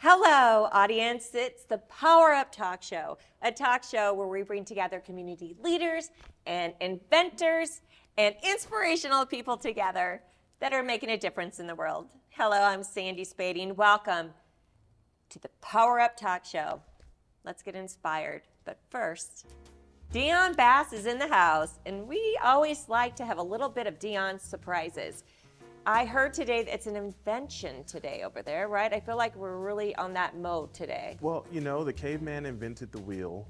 Hello, audience. It's the Power Up Talk Show, a talk show where we bring together community leaders and inventors and inspirational people together that are making a difference in the world. Hello, I'm Sandy Spady, and welcome to the Power Up Talk Show. Let's get inspired. But first, Deion Bass is in the house, and we always like to have a little bit of Deion's surprises. I heard today that it's an invention today over there, right? I feel like we're really on that mode today. Well, you know, the caveman invented the wheel,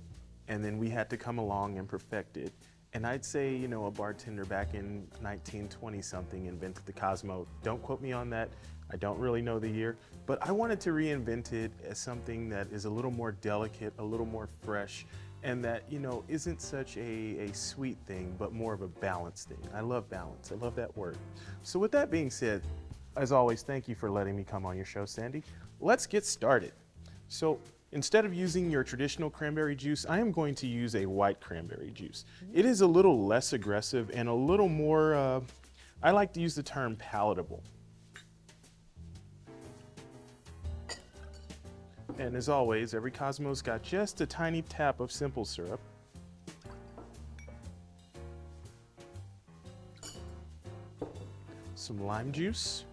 and then we had to come along and perfect it. And I'd say, you know, a bartender back in 1920-something invented the Cosmo. Don't quote me on that. I don't really know the year. But I wanted to reinvent it as something that is a little more delicate, a little more fresh, and that, you know, isn't such a sweet thing, but more of a balanced thing. I love balance. I love that word. So with that being said, as always, thank you for letting me come on your show, Sandy. Let's get started. So instead of using your traditional cranberry juice, I am going to use a white cranberry juice. It is a little less aggressive and a little more, I like to use the term palatable. And as always, every Cosmo's got just a tiny tap of simple syrup. Some lime juice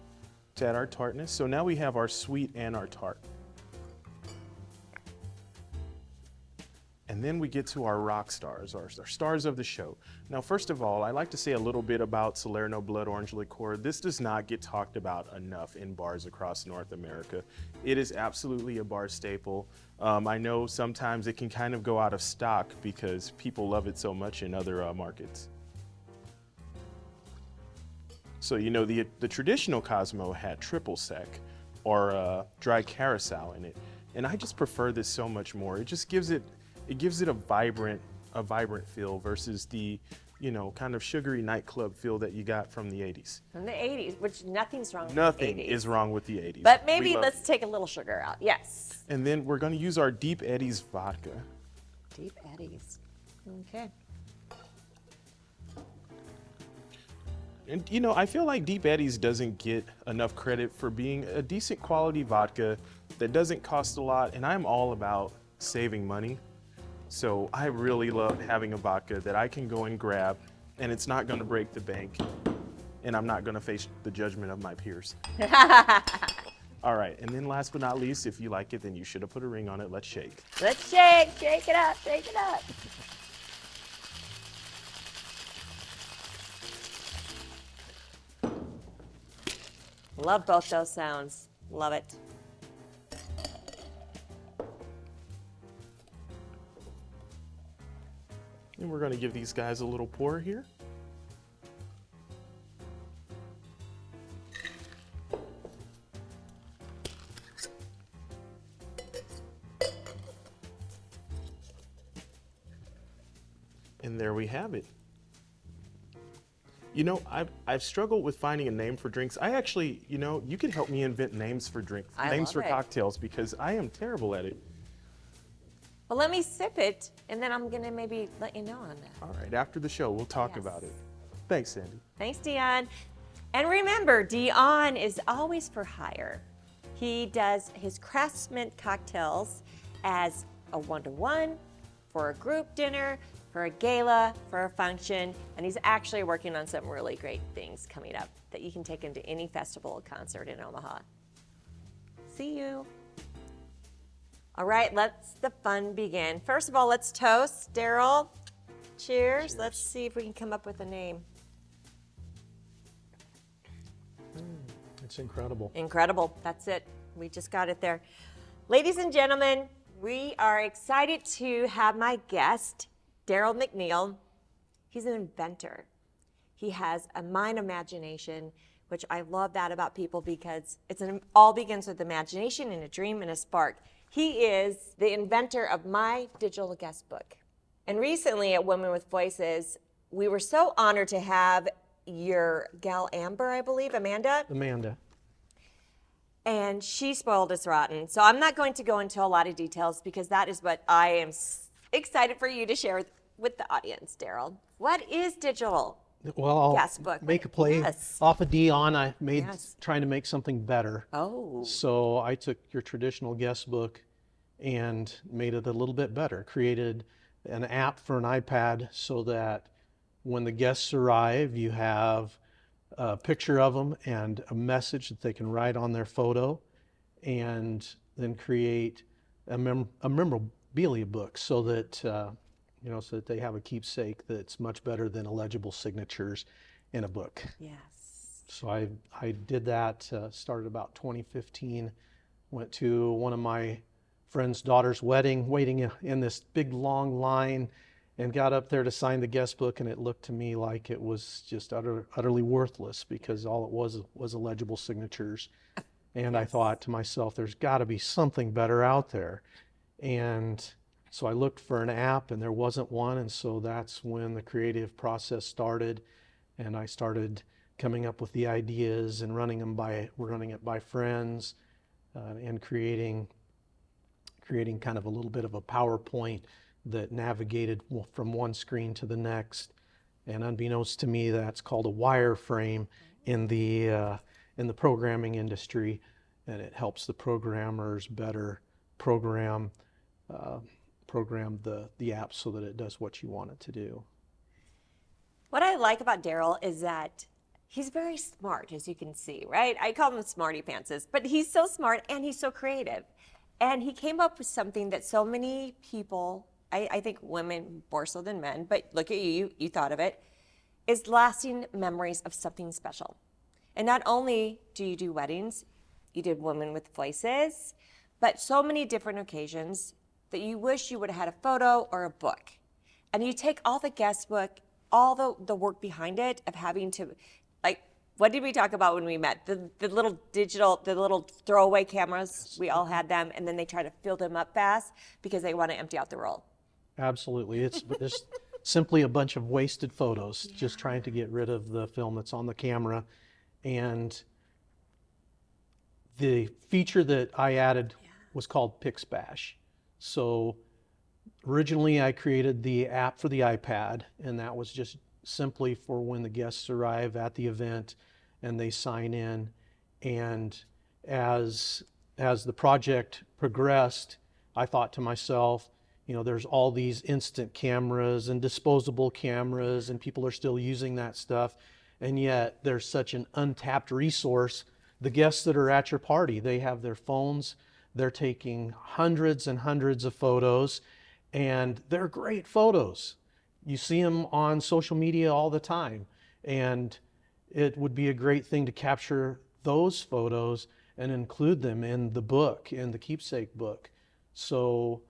to add our tartness. So now we have our sweet and our tart. And then we get to our rock stars, our stars of the show. Now, first of all, I like to say a little bit about Salerno Blood Orange Liqueur. This does not get talked about enough in bars across North America. It is absolutely a bar staple. I know sometimes it can kind of go out of stock because people love it so much in other markets. So, you know, the traditional Cosmo had triple sec or dry carousel in it. And I just prefer this so much more. It just gives it a vibrant feel versus the, you know, kind of sugary nightclub feel that you got from the 80s. From the 80s, which nothing's wrong with Nothing the 80s. is wrong with the 80s. But maybe let's take a little sugar out, yes. And then we're gonna use our Deep Eddies vodka. Deep Eddies, okay. And you know, I feel like Deep Eddies doesn't get enough credit for being a decent quality vodka that doesn't cost a lot, and I'm all about saving money. So I really love having a vodka that I can go and grab, and it's not gonna break the bank, and I'm not gonna face the judgment of my peers. All right, and then last but not least, if you like it, then you should have put a ring on it. Let's shake. Let's shake it up, shake it up. Love both those sounds, love it. And we're gonna give these guys a little pour here. And there we have it. You know, I've struggled with finding a name for drinks. I actually, you know, you could help me invent names for drinks, names for cocktails, because I am terrible at it. Well, let me sip it, and then I'm gonna maybe let you know on that. All right, after the show, we'll talk about it. Thanks, Sandy. Thanks, Deion. And remember, Deion is always for hire. He does his Craftsman cocktails as a one-to-one, for a group dinner, for a gala, for a function, and he's actually working on some really great things coming up that you can take him to any festival or concert in Omaha. See you. All right, let's the fun begin. First of all, let's toast. Daryl, cheers. Let's see if we can come up with a name. It's incredible. Incredible, that's it. We just got it there. Ladies and gentlemen, we are excited to have my guest, Daryl McNeil. He's an inventor. He has a mind imagination, which I love that about people because all begins with imagination and a dream and a spark. He is the inventor of my digital guest book. And recently at Women with Voices, we were so honored to have your gal Amber, I believe, Amanda. And she spoiled us rotten. So I'm not going to go into a lot of details because that is what I am excited for you to share with the audience, Daryl. What is digital? Well, I'll guest book. make a play Yes. off of Deion. I made Yes. trying to make something better. Oh. So I took your traditional guest book and made it a little bit better. Created an app for an iPad so that when the guests arrive, you have a picture of them and a message that they can write on their photo, and then create a memorabilia book so that so that they have a keepsake that's much better than illegible signatures in a book. Yes. So I did that, started about 2015, went to one of my friend's daughter's wedding, waiting in this big long line, and got up there to sign the guest book, and it looked to me like it was just utterly worthless because all it was illegible signatures. And I thought to myself, there's got to be something better out there. And so I looked for an app, and there wasn't one, and so that's when the creative process started, and I started coming up with the ideas and running it by friends, and creating kind of a little bit of a PowerPoint that navigated from one screen to the next. And unbeknownst to me, that's called a wireframe in the programming industry, and it helps the programmers better program the app so that it does what you want it to do. What I like about Daryl is that he's very smart, as you can see, right? I call him smarty pantses, but he's so smart and he's so creative. And he came up with something that so many people, I think women more so than men, but look at you thought of it, is lasting memories of something special. And not only do you do weddings, you did Women with Voices, but so many different occasions that you wish you would have had a photo or a book. And you take all the guest book, all the work behind it of having to, like, what did we talk about when we met? The little throwaway cameras, we all had them, and then they try to fill them up fast because they want to empty out the roll. Absolutely. It's simply a bunch of wasted photos, just trying to get rid of the film that's on the camera. And the feature that I added was called PixBash. So originally I created the app for the iPad, and that was just simply for when the guests arrive at the event and they sign in. And as the project progressed, I thought to myself, there's all these instant cameras and disposable cameras, and people are still using that stuff. And yet there's such an untapped resource. The guests that are at your party, they have their phones, they're taking hundreds and hundreds of photos, and they're great photos. You see them on social media all the time, and it would be a great thing to capture those photos and include them in the book, in the keepsake book. So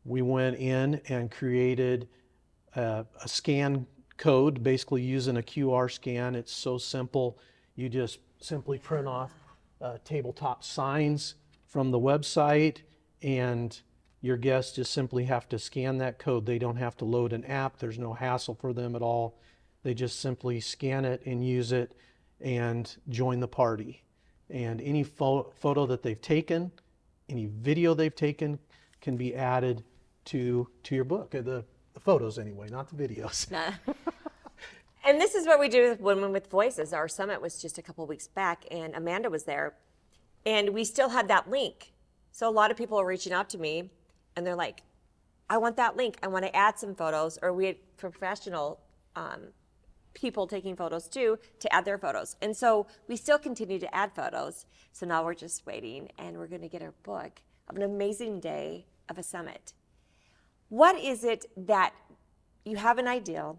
we went in and created a scan code, basically using a QR scan. It's so simple. You just simply print off tabletop signs from the website, and your guests just simply have to scan that code. They don't have to load an app. There's no hassle for them at all. They just simply scan it and use it and join the party. And any photo that they've taken, any video they've taken, can be added to your book. The photos anyway, not the videos. And this is what we do with Women with Voices. Our summit was just a couple weeks back, and Amanda was there, and we still had that link. So a lot of people are reaching out to me, and they're like, I want that link. I want to add some photos. Or we had professional people taking photos too to add their photos. And so we still continue to add photos. So now we're just waiting, and we're going to get our book of an amazing day of a summit. What is it that you have an ideal,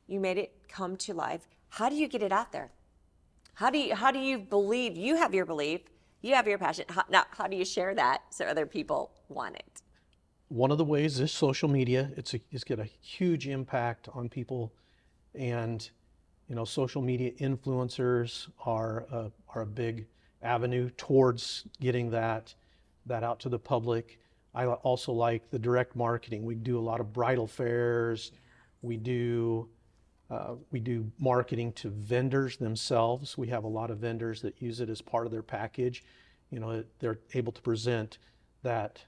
you made it come to life? How do you get it out there? How do you believe? You have your belief, you have your passion. How do you share that so other people want it? One of the ways is social media. It's got a huge impact on people, and social media influencers are a big avenue towards getting that out to the public. I also like the direct marketing. We do a lot of bridal fairs. We do marketing to vendors themselves. We have a lot of vendors that use it as part of their package. They're able to present that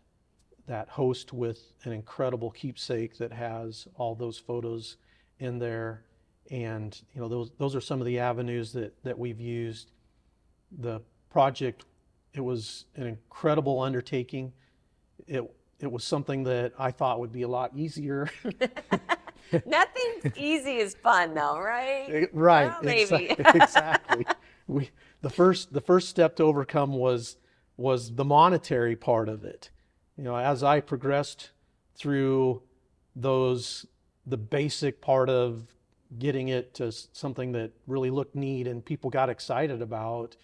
host with an incredible keepsake that has all those photos in there. And those are some of the avenues that we've used. The project, it was an incredible undertaking. It was something that I thought would be a lot easier. Nothing's easy as fun, though, right? Right. Well, maybe. Exactly. The first step to overcome was the monetary part of it. As I progressed through the basic part of getting it to something that really looked neat and people got excited about,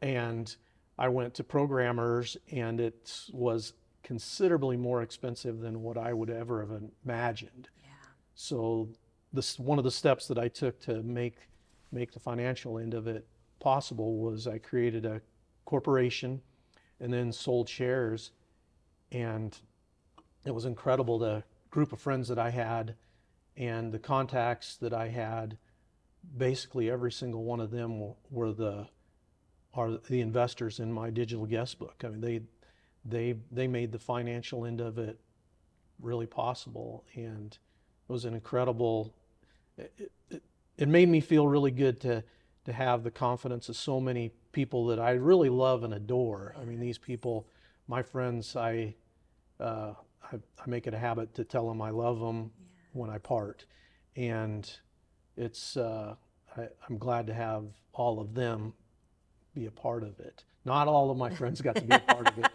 and I went to programmers, and it was considerably more expensive than what I would ever have imagined. Yeah. So one of the steps that I took to make the financial end of it possible was I created a corporation and then sold shares. And it was incredible, the group of friends that I had and the contacts that I had. Basically every single one of them are the investors in my digital guest book. I mean, they made the financial end of it really possible, and it was an incredible, it made me feel really good to have the confidence of so many people that I really love and adore. I mean, these people, my friends, I make it a habit to tell them I love them when I part, and it's I'm glad to have all of them be a part of it. Not all of my friends got to be a part of it.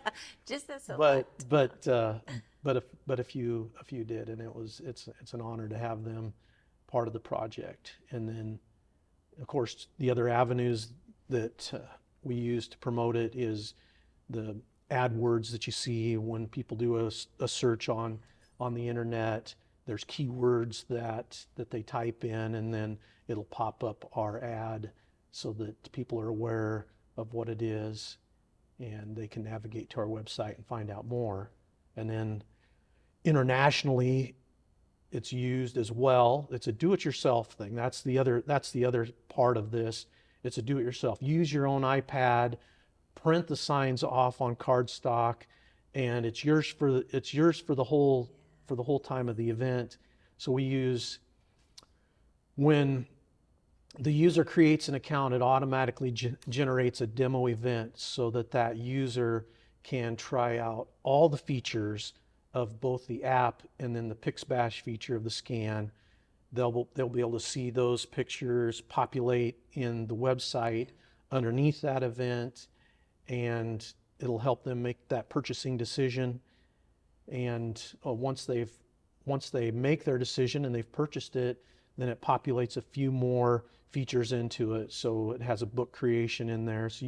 Just a select. But a few did, and it's an honor to have them part of the project. And then, of course, the other avenues that we use to promote it is the AdWords that you see when people do a search on the internet. There's keywords that they type in, and then it'll pop up our ad so that people are aware of what it is, and they can navigate to our website and find out more. And then internationally, it's used as well. It's a do-it-yourself thing. That's the other part of this. It's a do-it-yourself. Use your own iPad, print the signs off on cardstock, and it's yours for the whole time of the event. So we use, when the user creates an account, it automatically generates a demo event so that user can try out all the features of both the app and then the PixBash feature of the scan. They'll be able to see those pictures populate in the website underneath that event, and it'll help them make that purchasing decision. And once they make their decision and they've purchased it, then it populates a few more features into it. So it has a book creation in there. So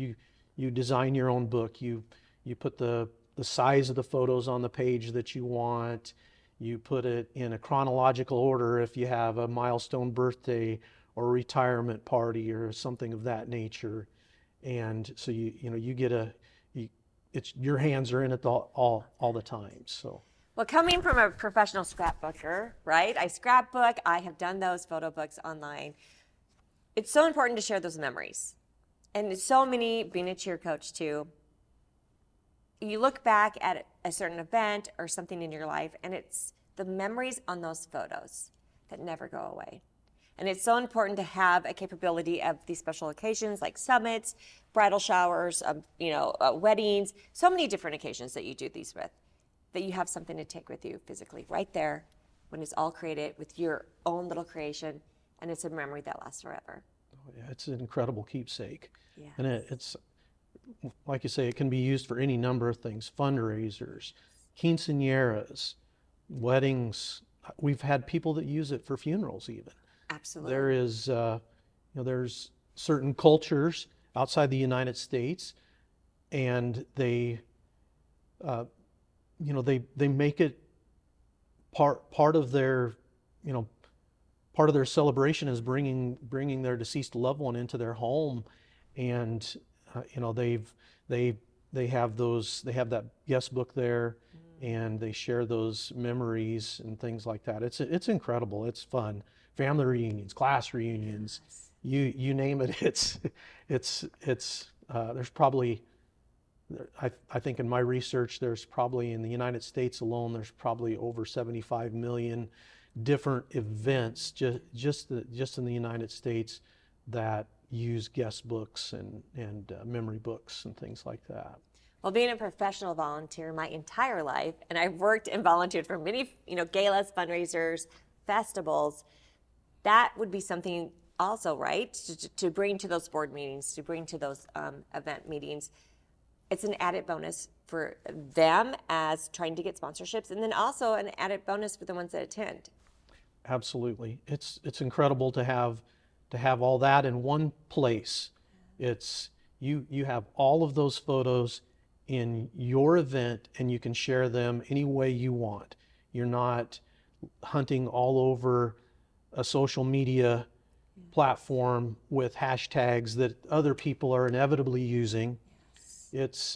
you design your own book. You put the size of the photos on the page that you want. You put it in a chronological order if you have a milestone birthday or retirement party or something of that nature. And so you get it's your hands are in it all the time. So. Well, coming from a professional scrapbooker, right? I scrapbook, I have done those photo books online. It's so important to share those memories. And so many, being a cheer coach too, you look back at a certain event or something in your life, and it's the memories on those photos that never go away. And it's so important to have a capability of these special occasions like summits, bridal showers, weddings, so many different occasions that you do these with, that you have something to take with you physically right there when it's all created with your own little creation, and it's a memory that lasts forever. Oh, yeah, it's an incredible keepsake. Yeah. And it's, like you say, it can be used for any number of things: fundraisers, quinceañeras, weddings. We've had people that use it for funerals even. Absolutely. There is, there's certain cultures outside the United States, and they make it part of their, part of their celebration is bringing their deceased loved one into their home, and they have that guest book there, and they share those memories and things like that. It's incredible. It's fun. Family reunions, class reunions, you name it. It's there's probably, I think in my research, there's probably in the United States alone, there's probably over 75 million different events just in the United States that use guest books and memory books and things like that. Well, being a professional volunteer my entire life, and I've worked and volunteered for many, galas, fundraisers, festivals, that would be something also, right? To bring to those board meetings, to bring to those event meetings. It's an added bonus for them as trying to get sponsorships, and then also an added bonus for the ones that attend. Absolutely. It's incredible to have all that in one place. It's you have all of those photos in your event, and you can share them any way you want. You're not hunting all over a social media platform with hashtags that other people are inevitably using. It's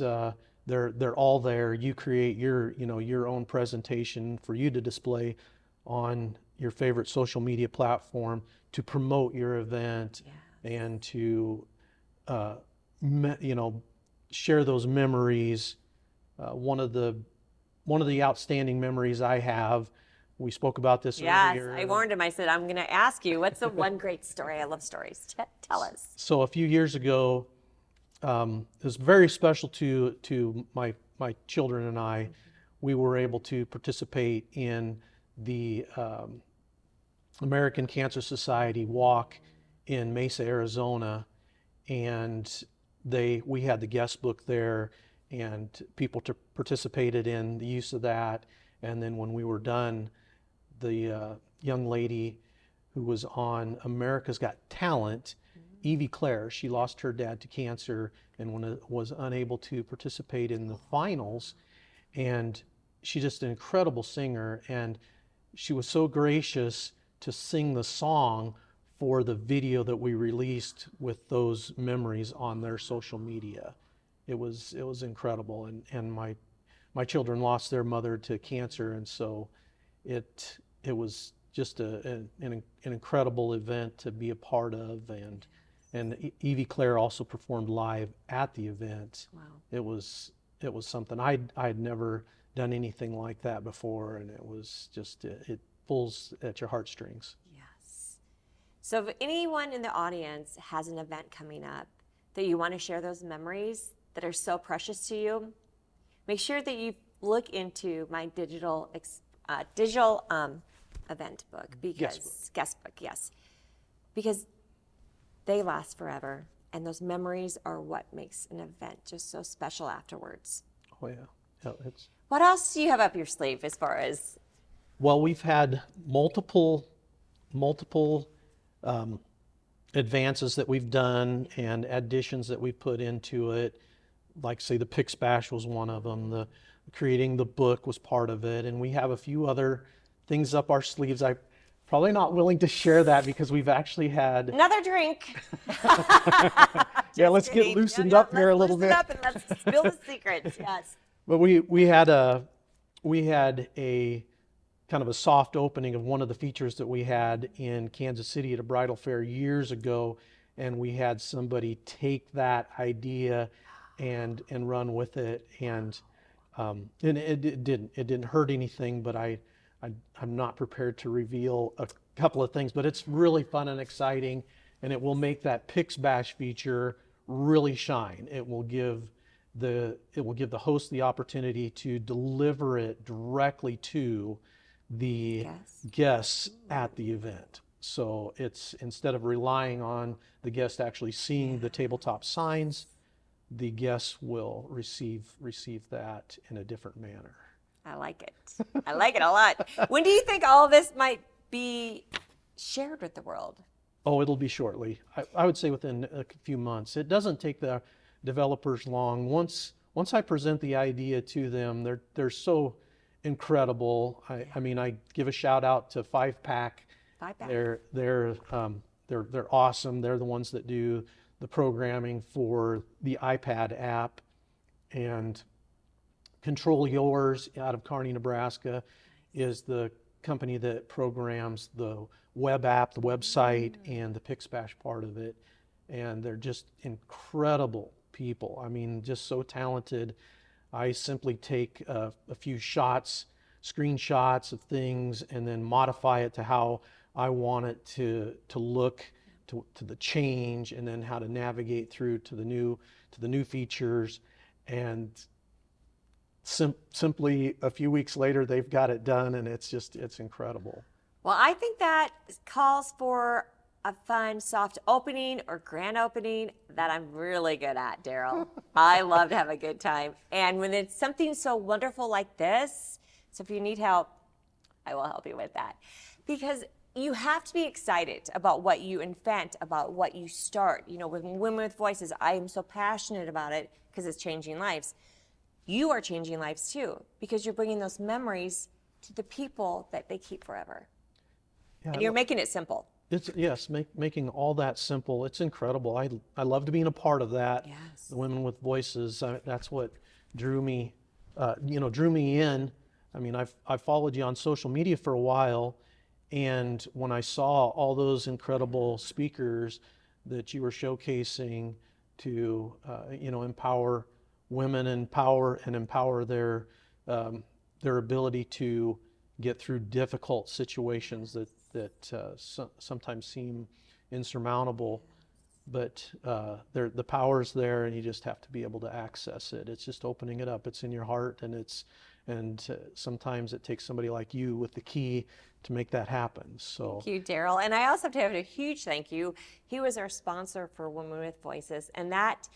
they're all there. You create your own presentation for you to display on your favorite social media platform to promote your event and to share those memories. One of the outstanding memories I have, we spoke about this earlier. Yes, I warned him. I said, I'm going to ask you, what's the one great story? I love stories. Tell us. So a few years ago, it was very special to my children and I. We were able to participate in the American Cancer Society walk in Mesa, Arizona, and we had the guest book there, and people participated in the use of that. And then when we were done, the young lady who was on America's Got Talent, Evie Claire, she lost her dad to cancer and was unable to participate in the finals. And she's just an incredible singer, and she was so gracious to sing the song for the video that we released with those memories on their social media. It was incredible, and my children lost their mother to cancer, and so it was just an incredible event to be a part of, and Evie Claire also performed live at the event. Wow. It was something I'd never done anything like that before, and it was just it pulls at your heartstrings. Yes. So if anyone in the audience has an event coming up that you want to share those memories that are so precious to you, make sure that you look into my digital event book, because guest book, yes, because they last forever, and those memories are what makes an event just so special afterwards. Oh yeah, it's. What else do you have up your sleeve as far as? Well, we've had multiple advances that we've done and additions that we've put into it. Like, say, the Pix Bash was one of them. The creating the book was part of it, and we have a few other things up our sleeves. I'm probably not willing to share that because we've actually had Another drink. yeah, let's get loosened up here a little bit. Let's loosen up and let's spill the secrets. Yes. But we had a kind of a soft opening of one of the features that we had in Kansas City at a bridal fair years ago, and we had somebody take that idea and run with it, and it didn't hurt anything, but I'm not prepared to reveal a couple of things, but it's really fun and exciting, and it will make that Pix Bash feature really shine. It will give the host the opportunity to deliver it directly to the guests at the event. So it's, instead of relying on the guest actually seeing the tabletop signs, the guests will receive that in a different manner. I like it. I like it a lot. When do you think all of this might be shared with the world? Oh, it'll be shortly. I would say within a few months. It doesn't take the developers long. Once I present the idea to them, they're so incredible. I mean, I give a shout out to Five Pack. They're awesome. They're the ones that do the programming for the iPad app, and Control Yours out of Kearney, Nebraska is the company that programs the web app, the website, and the Pix Bash part of it. And they're just incredible people. I mean, just so talented. I simply take a few shots, screenshots of things and then modify it to how I want it to look, to the change, and then how to navigate through to the new features. And simply a few weeks later, they've got it done, and it's incredible. Well, I think that calls for a fun soft opening or grand opening that I'm really good at, Daryl. I love to have a good time. And when it's something so wonderful like this, so if you need help, I will help you with that. Because you have to be excited about what you invent, about what you start. You know, with Women with Voices, I am so passionate about it because it's changing lives. You are changing lives too, because you're bringing those memories to the people that they keep forever. Yeah, And you're making it simple. Yes, making all that simple. It's incredible. I loved being a part of that. Yes. The Women with Voices. That's what drew me in. I mean, I've followed you on social media for a while, and when I saw all those incredible speakers that you were showcasing to, empower women, empower their ability to get through difficult situations that sometimes seem insurmountable, but the power's there, and you just have to be able to access it. It's just opening it up. It's in your heart, and sometimes it takes somebody like you with the key to make that happen. So Thank you, Daryl. And I also have to have a huge thank you. He was our sponsor for Women with Voices, and that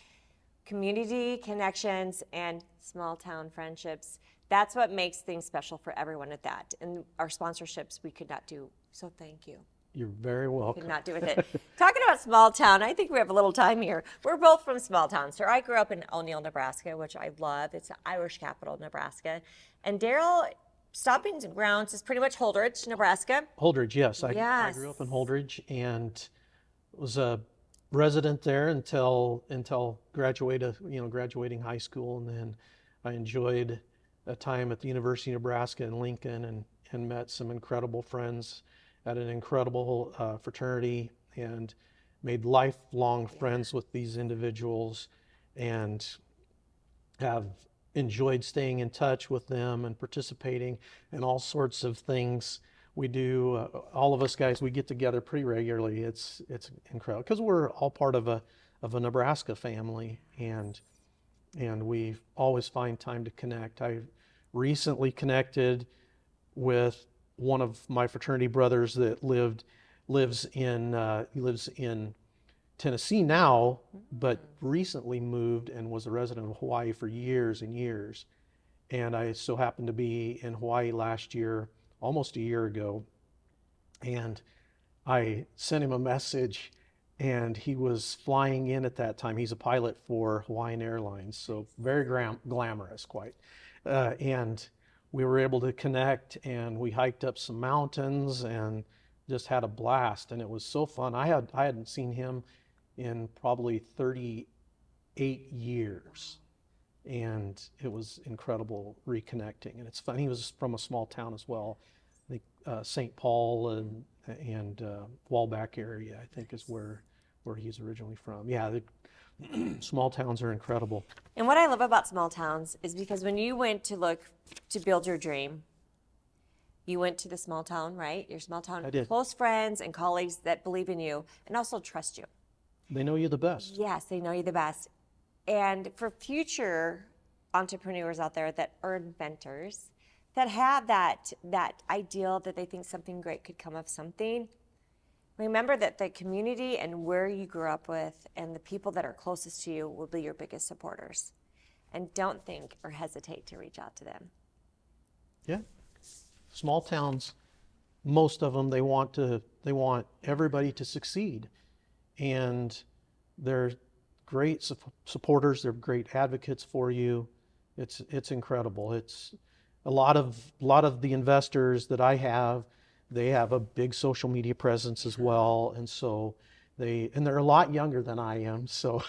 community connections and small town friendships, that's what makes things special for everyone at that. And our sponsorships we could not do. So thank you. you're very welcome. Could not do with it. Talking about small town, I think we have a little time here. We're both from small towns. So I grew up in O'Neill, Nebraska, which I love. It's the Irish capital of Nebraska. And Daryl, stomping grounds is pretty much Holdridge, Nebraska. Holdridge, yes. I Yes. grew up in Holdridge and was a resident there until graduating high school, and then I enjoyed a time at the University of Nebraska in Lincoln and met some incredible friends at an incredible fraternity, and made lifelong friends with these individuals, and have enjoyed staying in touch with them and participating in all sorts of things we do. All of us guys, we get together pretty regularly. It's incredible because we're all part of a Nebraska family, and we always find time to connect. I recently connected with one of my fraternity brothers that lives in Tennessee now, but recently moved and was a resident of Hawaii for years and years. And I so happened to be in Hawaii last year, almost a year ago, and I sent him a message, and he was flying in at that time. He's a pilot for Hawaiian Airlines, so very glamorous, quite. And we were able to connect, and we hiked up some mountains and just had a blast, and it was so fun. I hadn't seen him in probably 38 years, and it was incredible reconnecting. And it's fun. He was from a small town as well. I think St. Paul and Wallback area, I think, is where he's originally from. Yeah, small towns are incredible. And what I love about small towns is because when you went to look to build your dream, you went to the small town, right? Your small town, I did. Close friends and colleagues that believe in you and also trust you. They know you the best. Yes, they know you the best. And for future entrepreneurs out there that are inventors, that have that ideal that they think something great could come of something, remember that the community and where you grew up with and the people that are closest to you will be your biggest supporters. And don't think or hesitate to reach out to them. Yeah. Small towns, most of them, they want everybody to succeed. And they're great supporters, they're great advocates for you. It's incredible. It's a lot of the investors that I have, they have a big social media presence as well, and so they're a lot younger than I am, so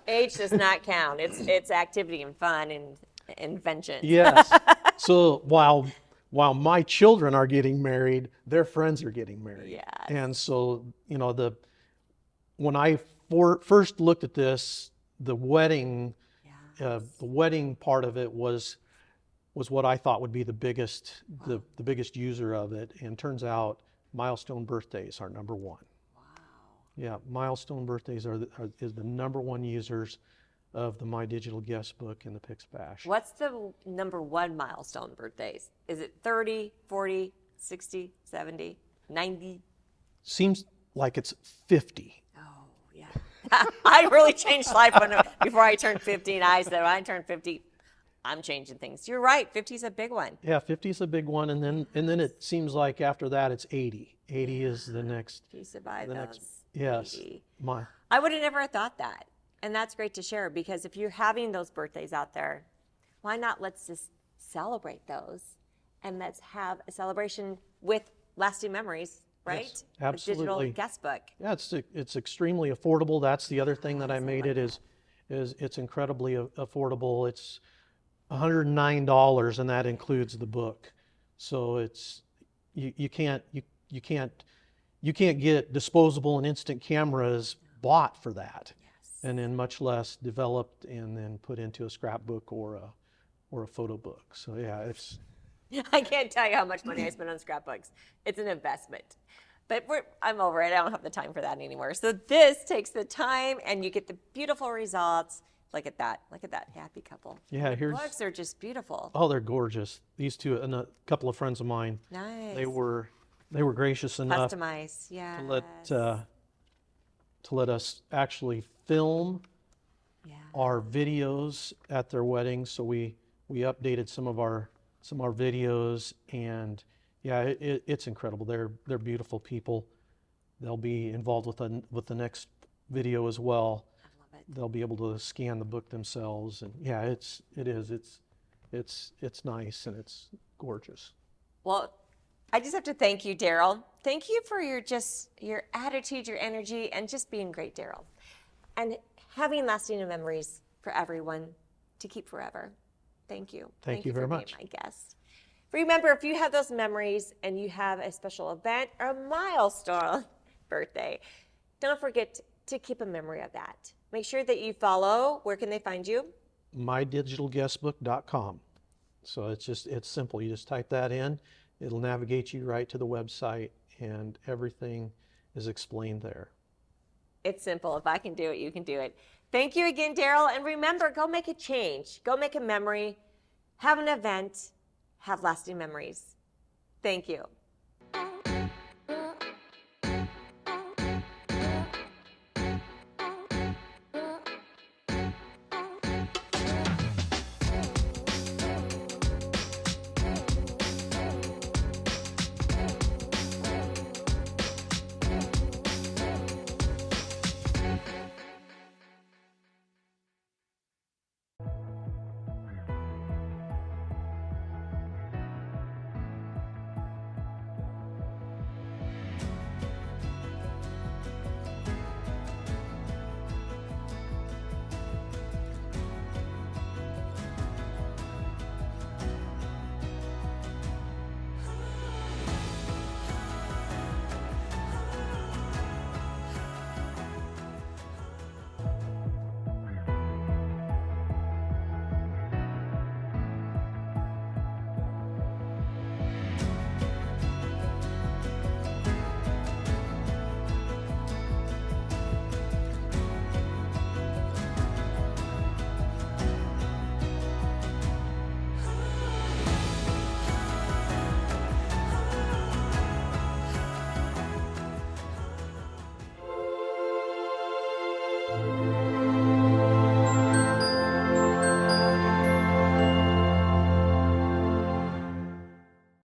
Age does not count. It's activity and fun and invention. yes. So while my children are getting married, their friends are getting married. Yes. And so, when I first looked at this, the wedding part of it was was what I thought would be the biggest, the biggest user of it. And turns out milestone birthdays are number one. Wow. Yeah, milestone birthdays is the number one users of the My Digital Guest Book and the Pix Bash. What's the number one milestone birthdays? Is it 30, 40, 60, 70, 90? Seems like it's 50. Oh, yeah. I really changed life before I turned 50, and I said, when I turned 50, I'm changing things. You're right. 50 is a big one. Yeah, 50 is a big one, and then it seems like after that it's 80. 80 is the next. If you survive the those. next, yes. 80. I would have never thought that. And that's great to share, because if you're having those birthdays out there, why not let's just celebrate those, and let's have a celebration with lasting memories, right? Yes, absolutely. A digital guest book. Yeah, it's extremely affordable. That's the other thing that I made it is it's incredibly affordable. It's $109, and that includes the book. So it's you can't get disposable and instant cameras bought for that. And then much less developed and then put into a scrapbook or a photo book. So yeah, it's. I can't tell you how much money I spend on scrapbooks. It's an investment. But I'm over it. I don't have the time for that anymore. So this takes the time, and you get the beautiful results. Look at that. Look at that happy couple. Yeah, the books are just beautiful. Oh, they're gorgeous. These two and a couple of friends of mine. Nice. They were gracious enough Customized, yeah. To let us actually film Yeah. our videos at their weddings. So we updated some of our videos, and yeah, it's incredible. They're beautiful people. They'll be involved with the next video as well. I love it. They'll be able to scan the book themselves, and yeah, it's nice and it's gorgeous. Well, I just have to thank you, Daryl. Thank you for your attitude, your energy, and just being great, Daryl. And having lasting memories for everyone to keep forever. Thank you. Thank you very much. For being my guest. Remember, if you have those memories and you have a special event or a milestone birthday, don't forget to keep a memory of that. Make sure that you follow. Where can they find you? mydigitalguestbook.com. So it's simple. You just type that in. It'll navigate you right to the website, and everything is explained there. It's simple. If I can do it, you can do it. Thank you again, Daryl. And remember, go make a change. Go make a memory. Have an event. Have lasting memories. Thank you.